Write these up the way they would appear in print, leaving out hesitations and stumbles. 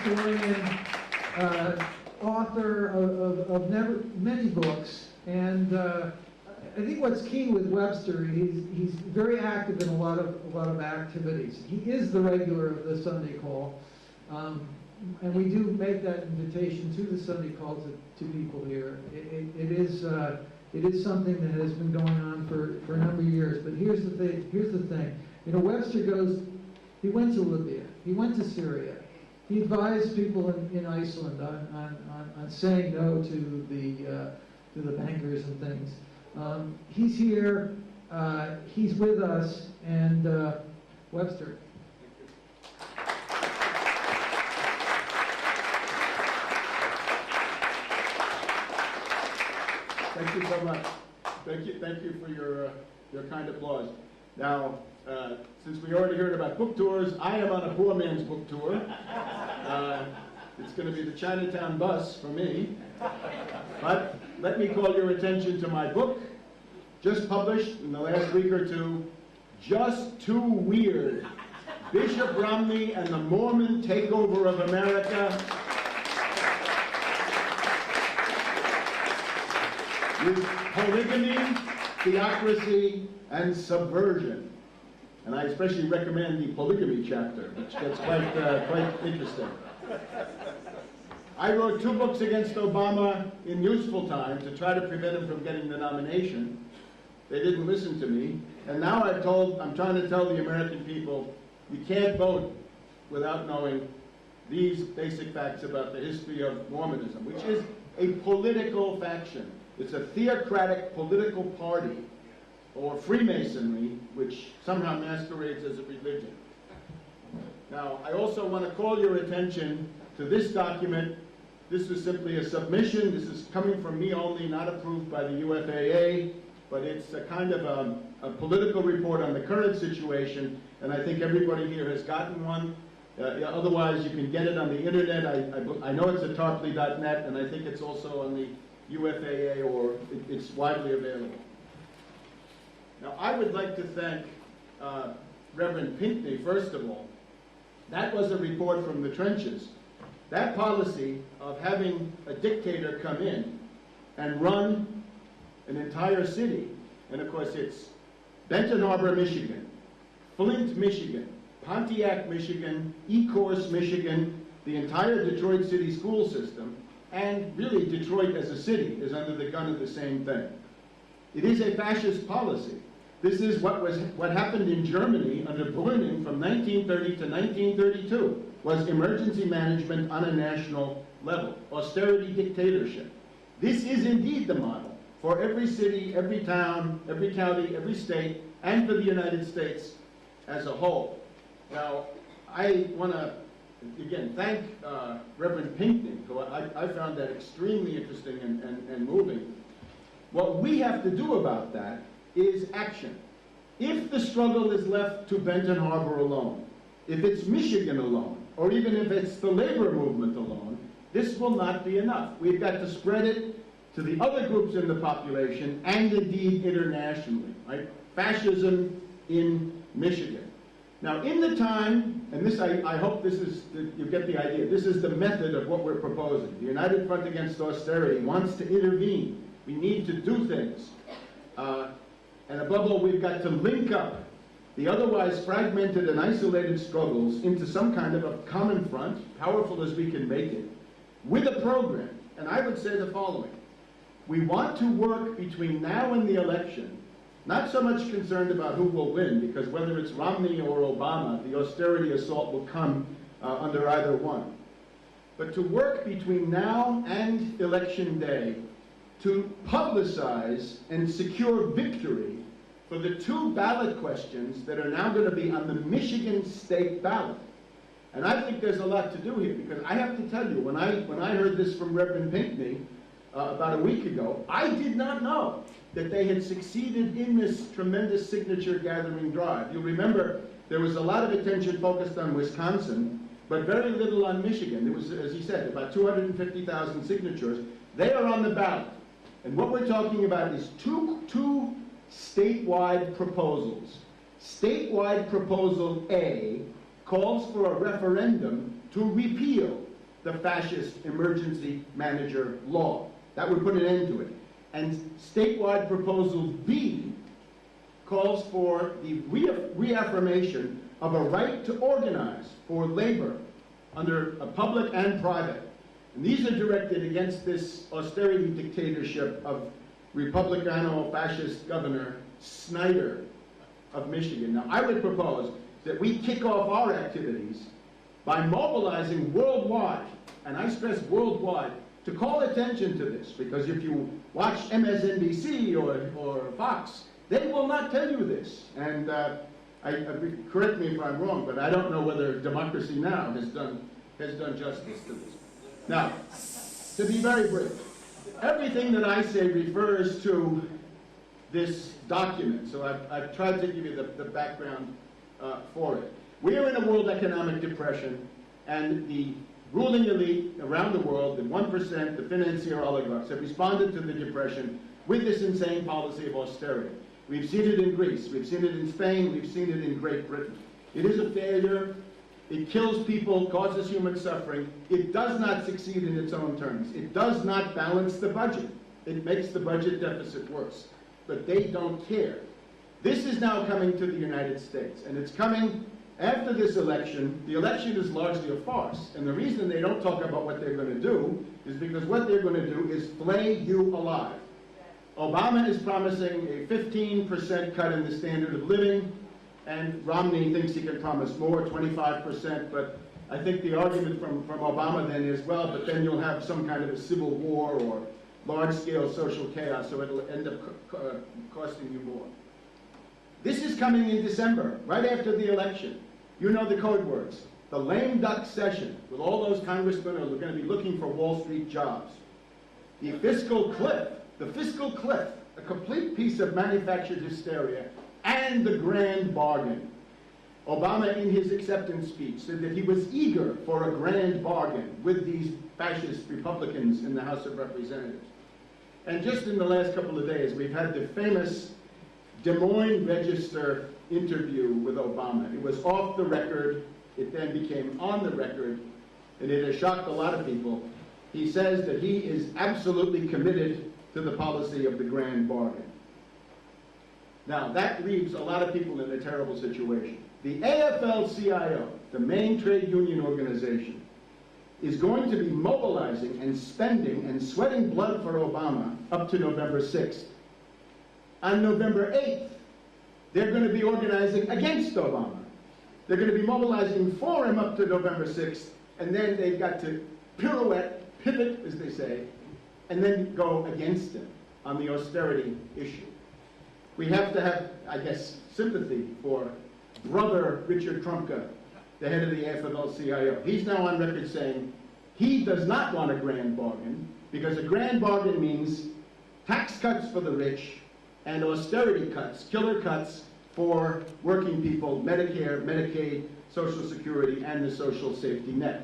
historian, author of many books, and I think what's key with Webster, he's very active in a lot of activities. He is the regular of the Sunday Call, and we do make that invitation to the Sunday Call to people here. It is something that has been going on for a number of years. But here's the thing. You know, Webster he went to Libya, he went to Syria, he advised people in Iceland on saying no to the bankers and things. He's here, he's with us, and Webster. Thank you so much. Thank you for your kind applause. Now, since we already heard about book tours, I am on a poor man's book tour. It's going to be the Chinatown bus for me. But let me call your attention to my book, just published in the last week or two, Just Too Weird, Bishop Romney and the Mormon Takeover of America. With polygamy, theocracy, and subversion. And I especially recommend the polygamy chapter, which gets quite interesting. I wrote 2 books against Obama in useful time to try to prevent him from getting the nomination. They didn't listen to me. And now I'm trying to tell the American people, you can't vote without knowing these basic facts about the history of Mormonism, which is a political faction. It's a theocratic political party, or Freemasonry, which somehow masquerades as a religion. Now, I also want to call your attention to this document. This is simply a submission. This is coming from me only, not approved by the UFAA, but it's a kind of a political report on the current situation, and I think everybody here has gotten one. Otherwise, you can get it on the internet. I know it's at tarpley.net, and I think it's also on the UFAA, or it's widely available. Now, I would like to thank Reverend Pinckney, first of all. That was a report from the trenches. That policy of having a dictator come in and run an entire city, and of course it's Benton Harbor, Michigan, Flint, Michigan, Pontiac, Michigan, Ecorse, Michigan, the entire Detroit city school system, and really Detroit as a city is under the gun of the same thing. It is a fascist policy. This is what happened in Germany under Brüning from 1930 to 1932, was emergency management on a national level, austerity dictatorship. This is indeed the model for every city, every town, every county, every state, and for the United States as a whole. Now, I want to, again, thank Reverend Pinckney, who I found that extremely interesting and moving. What we have to do about that is action. If the struggle is left to Benton Harbor alone, if it's Michigan alone, or even if it's the labor movement alone, this will not be enough. We've got to spread it to the other groups in the population and indeed internationally, right? Fascism in Michigan. Now, in the time, and this I hope this is, you get the idea, this is the method of what we're proposing. The United Front Against Austerity wants to intervene. We need to do things. And above all, we've got to link up the otherwise fragmented and isolated struggles into some kind of a common front, powerful as we can make it, with a program. And I would say the following. We want to work between now and the election, not so much concerned about who will win, because whether it's Romney or Obama, the austerity assault will come under either one. But to work between now and Election Day to publicize and secure victory for the 2 ballot questions that are now going to be on the Michigan state ballot. And I think there's a lot to do here, because I have to tell you, when I heard this from Reverend Pinckney about a week ago, I did not know that they had succeeded in this tremendous signature gathering drive. You'll remember there was a lot of attention focused on Wisconsin, but very little on Michigan. There was, as he said, about 250,000 signatures. They are on the ballot. And what we're talking about is two statewide proposals. Statewide proposal A calls for a referendum to repeal the fascist emergency manager law. That would put an end to it. And statewide proposal B calls for the reaffirmation of a right to organize for labor under a public and private. And these are directed against this austerity dictatorship of Republicano-fascist Governor Snyder of Michigan. Now, I would propose that we kick off our activities by mobilizing worldwide, and I stress worldwide, to call attention to this, because if you watch MSNBC or Fox, they will not tell you this. And correct me if I'm wrong, but I don't know whether Democracy Now! has done justice to this. Now, to be very brief, everything that I say refers to this document, so I've tried to give you the background for it. We are in a world economic depression, and the ruling elite around the world, the 1%, the financier oligarchs, have responded to the depression with this insane policy of austerity. We've seen it in Greece, we've seen it in Spain, we've seen it in Great Britain. It is a failure. It kills people, causes human suffering. It does not succeed in its own terms. It does not balance the budget. It makes the budget deficit worse. But they don't care. This is now coming to the United States, and it's coming after this election. The election is largely a farce, and the reason they don't talk about what they're going to do is because what they're going to do is flay you alive. Obama is promising a 15% cut in the standard of living, and Romney thinks he can promise more, 25%, but I think the argument from Obama then is, well, but then you'll have some kind of a civil war or large-scale social chaos, so it'll end up costing you more. This is coming in December, right after the election. You know the code words. The lame duck session, with all those congressmen who are going to be looking for Wall Street jobs. The fiscal cliff, a complete piece of manufactured hysteria, and the grand bargain. Obama, in his acceptance speech, said that he was eager for a grand bargain with these fascist Republicans in the House of Representatives. And just in the last couple of days, we've had the famous Des Moines Register interview with Obama. It was off the record. It then became on the record, and it has shocked a lot of people. He says that he is absolutely committed to the policy of the grand bargain. Now, that leaves a lot of people in a terrible situation. The AFL-CIO, the main trade union organization, is going to be mobilizing and spending and sweating blood for Obama up to November 6th. On November 8th, they're going to be organizing against Obama. They're going to be mobilizing for him up to November 6th, and then they've got to pivot, as they say, and then go against him on the austerity issue. We have to have, I guess, sympathy for brother Richard Trumka, the head of the AFL-CIO. He's now on record saying he does not want a grand bargain, because a grand bargain means tax cuts for the rich and austerity cuts, killer cuts for working people, Medicare, Medicaid, Social Security, and the social safety net.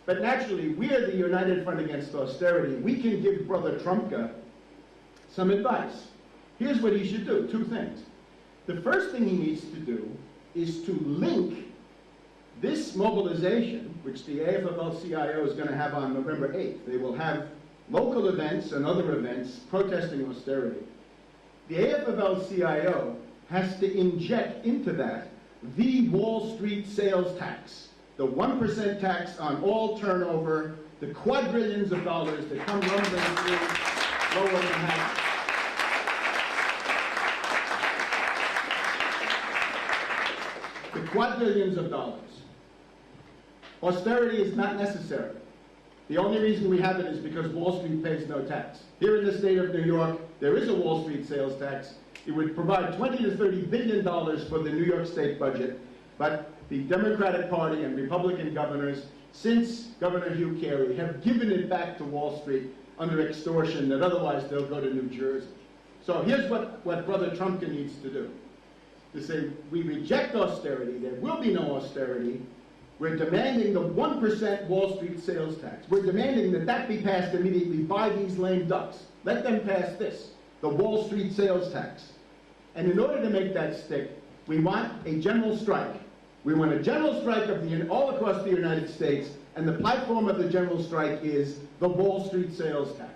But naturally, we are the United Front Against Austerity. We can give brother Trumka some advice. Here's what he should do, two things. The first thing he needs to do is to link this mobilization, which the AFL-CIO is going to have on November 8th. They will have local events and other events protesting austerity. The AFL-CIO has to inject into that the Wall Street sales tax, the 1% tax on all turnover, the quadrillions of dollars that come rumbling through lower Manhattan. The quadrillions of dollars. Austerity is not necessary. The only reason we have it is because Wall Street pays no tax. Here in the state of New York, there is a Wall Street sales tax. It would provide $20 to $30 billion for the New York State budget, but the Democratic Party and Republican governors, since Governor Hugh Carey, have given it back to Wall Street under extortion that otherwise they'll go to New Jersey. So here's what Brother Trumka needs to do. To say, we reject austerity, there will be no austerity. We're demanding the 1% Wall Street sales tax. We're demanding that that be passed immediately by these lame ducks. Let them pass this, the Wall Street sales tax. And in order to make that stick, we want a general strike. We want a general strike all across the United States And the platform of the general strike is the Wall Street sales tax.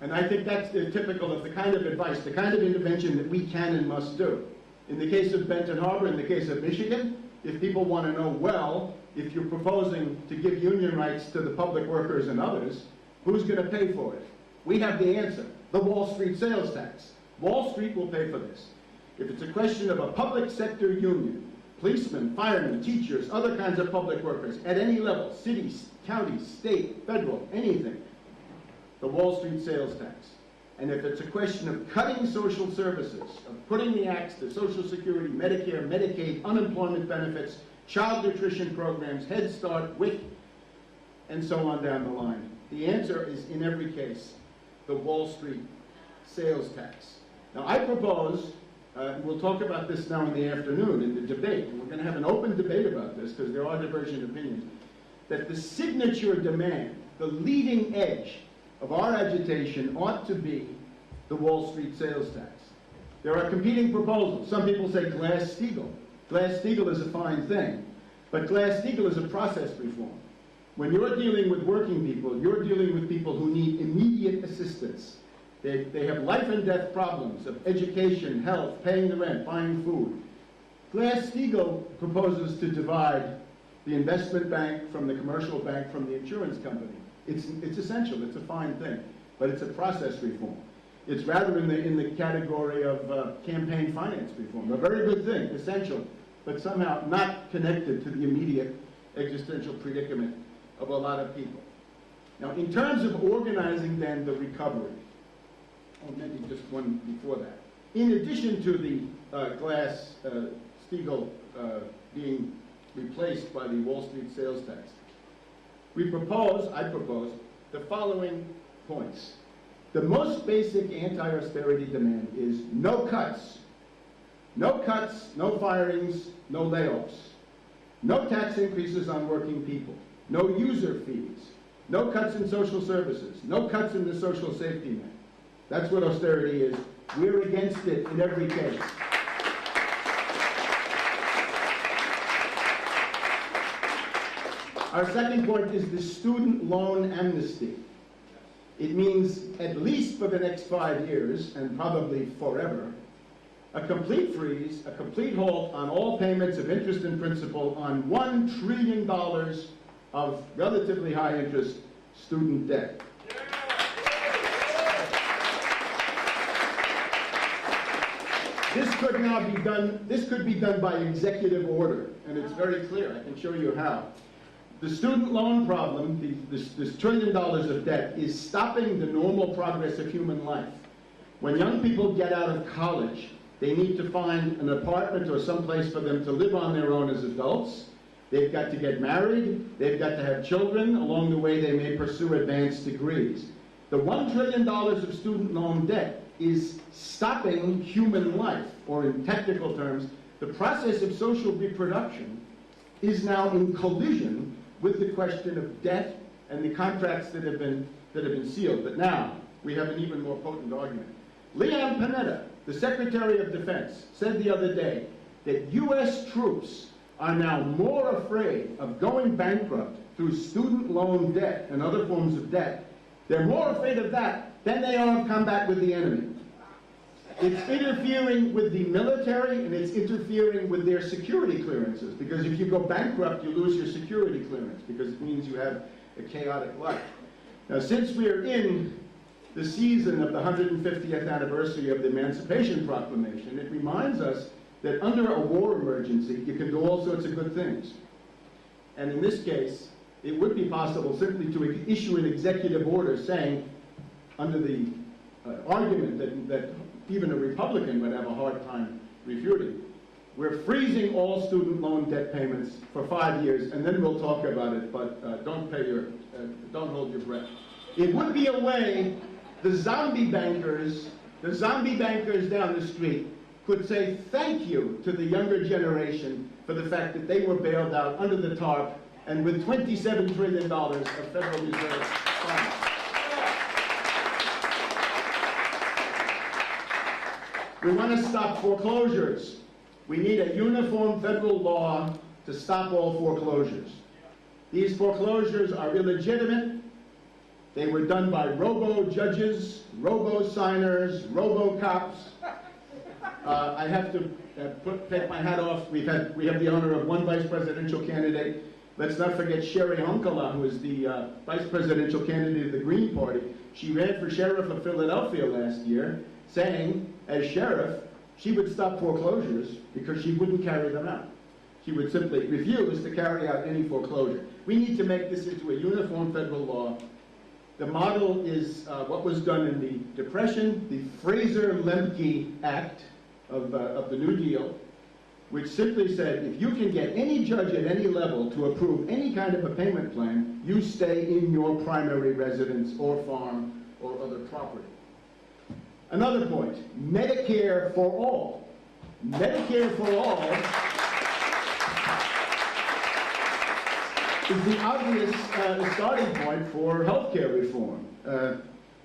And I think that's typical of the kind of advice, the kind of intervention that we can and must do. In the case of Benton Harbor, in the case of Michigan, if people want to know, well, if you're proposing to give union rights to the public workers and others, who's going to pay for it? We have the answer, the Wall Street sales tax. Wall Street will pay for this. If it's a question of a public sector union, policemen, firemen, teachers, other kinds of public workers, at any level, cities, counties, state, federal, anything, the Wall Street sales tax. And if it's a question of cutting social services, of putting the axe to Social Security, Medicare, Medicaid, unemployment benefits, child nutrition programs, Head Start, WIC, and so on down the line, the answer is, in every case, the Wall Street sales tax. Now, I propose, we'll talk about this now in the afternoon in the debate, and we're going to have an open debate about this because there are divergent opinions, that the signature demand, the leading edge of our agitation ought to be the Wall Street sales tax. There are competing proposals. Some people say Glass-Steagall. Glass-Steagall is a fine thing, but Glass-Steagall is a process reform. When you're dealing with working people, you're dealing with people who need immediate assistance. They have life and death problems of education, health, paying the rent, buying food. Glass-Steagall proposes to divide the investment bank from the commercial bank from the insurance company. It's essential, it's a fine thing, but it's a process reform. It's rather in the category of campaign finance reform, a very good thing, essential, but somehow not connected to the immediate existential predicament of a lot of people. Now, in terms of organizing then the recovery, or maybe just one before that, in addition to the Glass-Steagall being replaced by the Wall Street sales tax, I propose, the following points. The most basic anti-austerity demand is no cuts. No cuts, no firings, no layoffs. No tax increases on working people. No user fees. No cuts in social services. No cuts in the social safety net. That's what austerity is. We're against it in every case. Our second point is the student loan amnesty. It means, at least for the next 5 years, and probably forever, a complete freeze, a complete halt on all payments of interest and principal on $1 trillion of relatively high interest student debt. This could be done by executive order, and it's very clear. I can show you how. The student loan problem, this $1 trillion of debt, is stopping the normal progress of human life. When young people get out of college, they need to find an apartment or someplace for them to live on their own as adults. They've got to get married. They've got to have children. Along the way, they may pursue advanced degrees. The $1 trillion of student loan debt is stopping human life, or in technical terms, the process of social reproduction is now in collision with the question of debt and the contracts that have been sealed. But now, we have an even more potent argument. Leon Panetta, the Secretary of Defense, said the other day that U.S. troops are now more afraid of going bankrupt through student loan debt and other forms of debt. They're more afraid of that than they are of combat with the enemy. It's interfering with the military, and it's interfering with their security clearances, because if you go bankrupt, you lose your security clearance, because it means you have a chaotic life. Now, since we're in the season of the 150th anniversary of the Emancipation Proclamation, it reminds us that under a war emergency, you can do all sorts of good things. And in this case, it would be possible simply to issue an executive order saying, under the argument that even a Republican would have a hard time refuting, we're freezing all student loan debt payments for 5 years, and then we'll talk about it, but don't hold your breath. It would be a way the zombie bankers down the street could say thank you to the younger generation for the fact that they were bailed out under the tarp and with $27 trillion of Federal Reserve funds. We want to stop foreclosures. We need a uniform federal law to stop all foreclosures. These foreclosures are illegitimate. They were done by robo-judges, robo-signers, robo-cops. I have to take my hat off. We have the honor of one vice presidential candidate. Let's not forget Sherry Hunkala, who is the vice presidential candidate of the Green Party. She ran for sheriff of Philadelphia last year, saying, as sheriff, she would stop foreclosures because she wouldn't carry them out. She would simply refuse to carry out any foreclosure. We need to make this into a uniform federal law. The model is what was done in the Depression, the Fraser-Lemke Act of the New Deal, which simply said, if you can get any judge at any level to approve any kind of a payment plan, you stay in your primary residence or farm or other property. Another point, Medicare for all. Medicare for all is the obvious starting point for health care reform.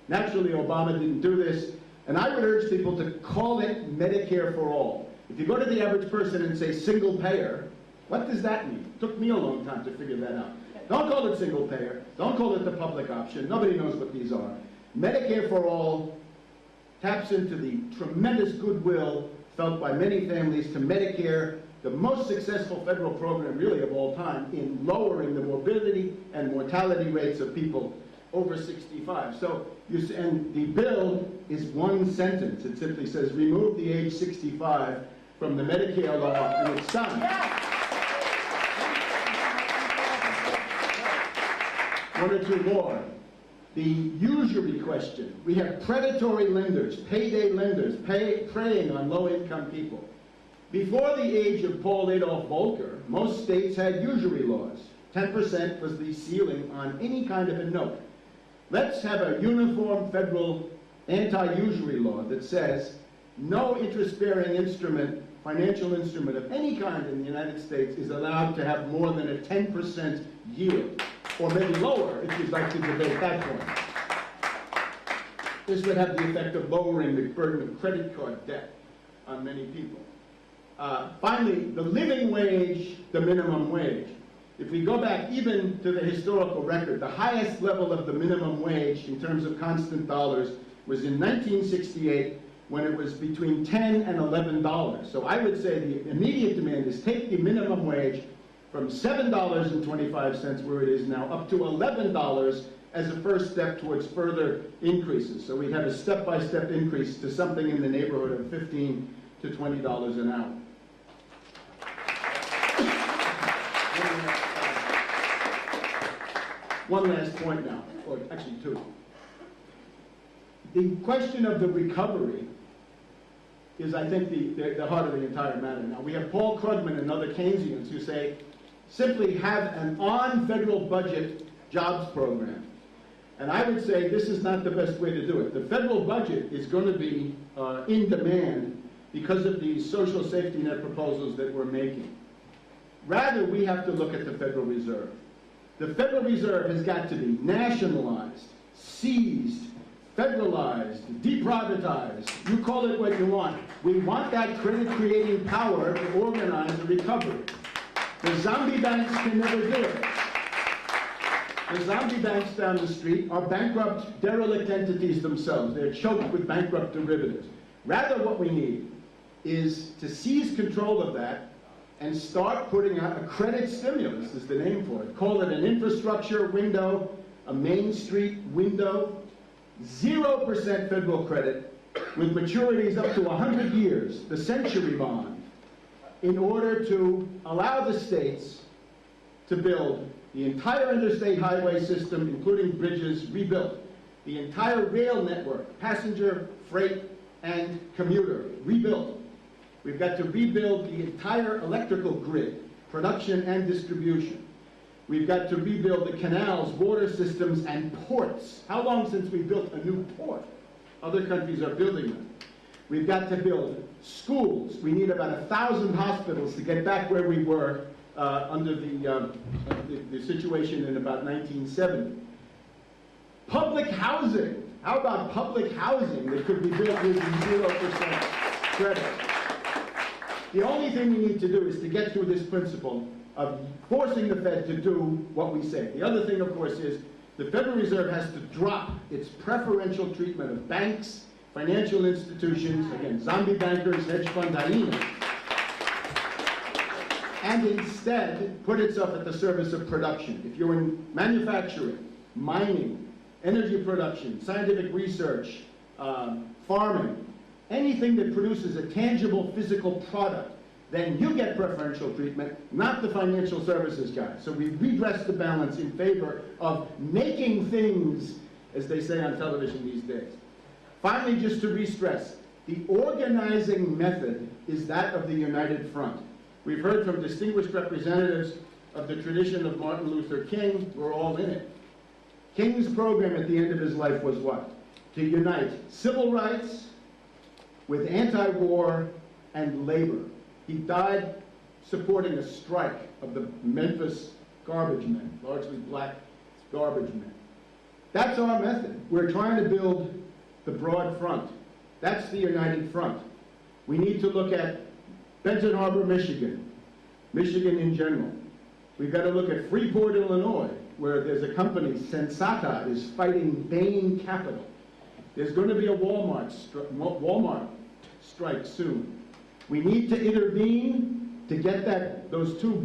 Naturally, Obama didn't do this, and I would urge people to call it Medicare for all. If you go to the average person and say single payer, what does that mean? It took me a long time to figure that out. Don't call it single payer. Don't call it the public option. Nobody knows what these are. Medicare for all taps into the tremendous goodwill felt by many families to Medicare, the most successful federal program really of all time in lowering the morbidity and mortality rates of people over 65. So, and the bill is one sentence. It simply says, remove the age 65 from the Medicare law, and it's done. One or two more. The usury question. We have predatory lenders, payday lenders, preying on low-income people. Before the age of Paul Adolph Volcker, most states had usury laws. 10% was the ceiling on any kind of a note. Let's have a uniform federal anti-usury law that says no interest-bearing instrument, financial instrument of any kind in the United States is allowed to have more than a 10% yield, or maybe lower if you'd like to debate that point. This would have the effect of lowering the burden of credit card debt on many people. Finally, the living wage, the minimum wage. If we go back even to the historical record, the highest level of the minimum wage in terms of constant dollars was in 1968 when it was between $10 and $11. So I would say the immediate demand is take the minimum wage from $7.25, where it is now, up to $11 as a first step towards further increases. So we'd have a step-by-step increase to something in the neighborhood of $15 to $20 an hour. One last point now, or actually two. The question of the recovery is, I think, the heart of the entire matter. Now, we have Paul Krugman and other Keynesians who say, simply have an on-federal budget jobs program. And I would say this is not the best way to do it. The federal budget is going to be in demand because of these social safety net proposals that we're making. Rather, we have to look at the Federal Reserve. The Federal Reserve has got to be nationalized, seized, federalized, deprivatized. You call it what you want. We want that credit-creating power to organize a recovery. The zombie banks can never do it. The zombie banks down the street are bankrupt, derelict entities themselves. They're choked with bankrupt derivatives. Rather, what we need is to seize control of that and start putting out a credit stimulus, is the name for it. Call it an infrastructure window, a Main Street window, 0% federal credit with maturities up to 100 years, the century bond, in order to allow the states to build the entire interstate highway system, including bridges, rebuilt, the entire rail network, passenger, freight, and commuter, rebuilt. We've got to rebuild the entire electrical grid, production and distribution. We've got to rebuild the canals, water systems, and ports. How long since we built a new port? Other countries are building them. We've got to build schools. We need about 1,000 hospitals to get back where we were under the situation in about 1970. Public housing. How about public housing that could be built using 0% credit. The only thing we need to do is to get through this principle of forcing the Fed to do what we say. The other thing, of course, is the Federal Reserve has to drop its preferential treatment of banks, financial institutions, again, zombie bankers, hedge fund hyenas, and instead put itself at the service of production. If you're in manufacturing, mining, energy production, scientific research, farming, anything that produces a tangible physical product, then you get preferential treatment, not the financial services guy. So we redress the balance in favor of making things, as they say on television these days. Finally, just to re-stress, the organizing method is that of the United Front. We've heard from distinguished representatives of the tradition of Martin Luther King. We're all in it. King's program at the end of his life was what? To unite civil rights with anti-war and labor. He died supporting a strike of the Memphis garbage men, largely black garbage men. That's our method. We're trying to build the broad front. That's the United Front. We need to look at Benton Harbor, Michigan, Michigan in general. We've got to look at Freeport, Illinois, where there's a company, Sensata, is fighting Bain Capital. There's going to be a Walmart strike soon. We need to intervene to get those two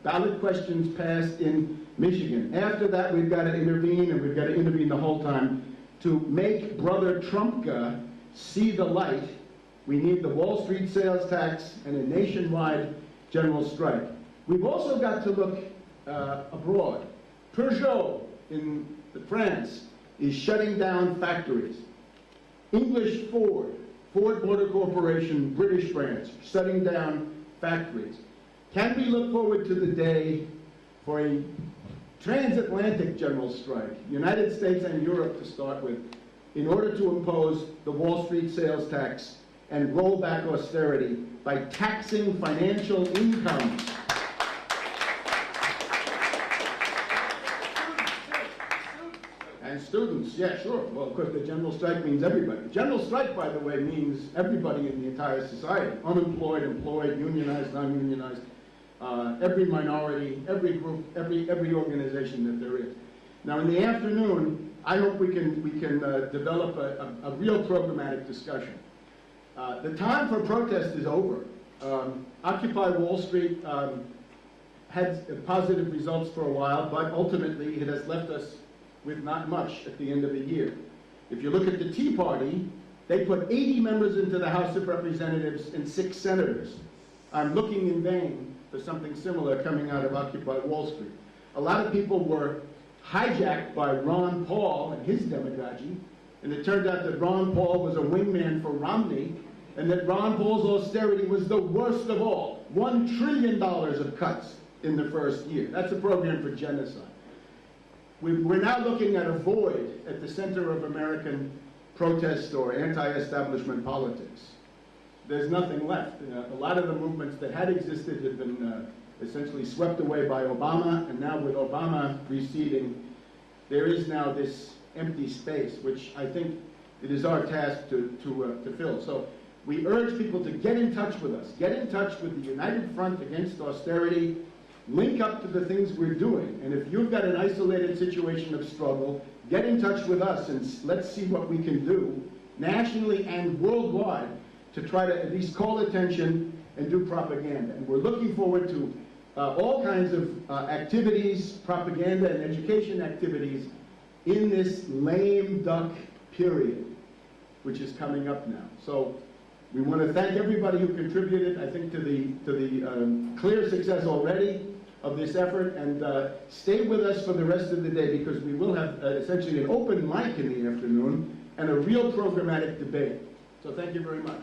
ballot questions passed in Michigan. After that, we've got to intervene, and we've got to intervene the whole time to make Brother Trumpka see the light. We need the Wall Street sales tax and a nationwide general strike. We've also got to look abroad. Peugeot in France is shutting down factories. English Ford Motor Corporation, British branch, shutting down factories. Can we look forward to the day for a transatlantic general strike, United States and Europe to start with, in order to impose the Wall Street sales tax and roll back austerity by taxing financial incomes? And students, yeah, sure. Well, of course, the general strike means everybody. General strike, by the way, means everybody in the entire society. Unemployed, employed, unionized, non-unionized, every minority, every group, every organization that there is. Now, in the afternoon, I hope we can develop a real programmatic discussion. The time for protest is over. Occupy Wall Street had positive results for a while, but ultimately it has left us with not much at the end of the year. If you look at the Tea Party, they put 80 members into the House of Representatives and 6 senators. I'm looking in vain for something similar coming out of Occupy Wall Street. A lot of people were hijacked by Ron Paul and his demagogy, and it turned out that Ron Paul was a wingman for Romney, and that Ron Paul's austerity was the worst of all. $1 trillion of cuts in the first year. That's a program for genocide. We're now looking at a void at the center of American protest or anti-establishment politics. There's nothing left. A lot of the movements that had existed have been essentially swept away by Obama, and now with Obama receding, there is now this empty space, which I think it is our task to fill. So we urge people to get in touch with us. Get in touch with the United Front Against Austerity. Link up to the things we're doing. And if you've got an isolated situation of struggle, get in touch with us and let's see what we can do nationally and worldwide to try to at least call attention and do propaganda. And we're looking forward to all kinds of activities, propaganda and education activities in this lame duck period, which is coming up now. So we want to thank everybody who contributed, I think, to the clear success already of this effort, and stay with us for the rest of the day, because we will have essentially an open mic in the afternoon and a real programmatic debate. So thank you very much.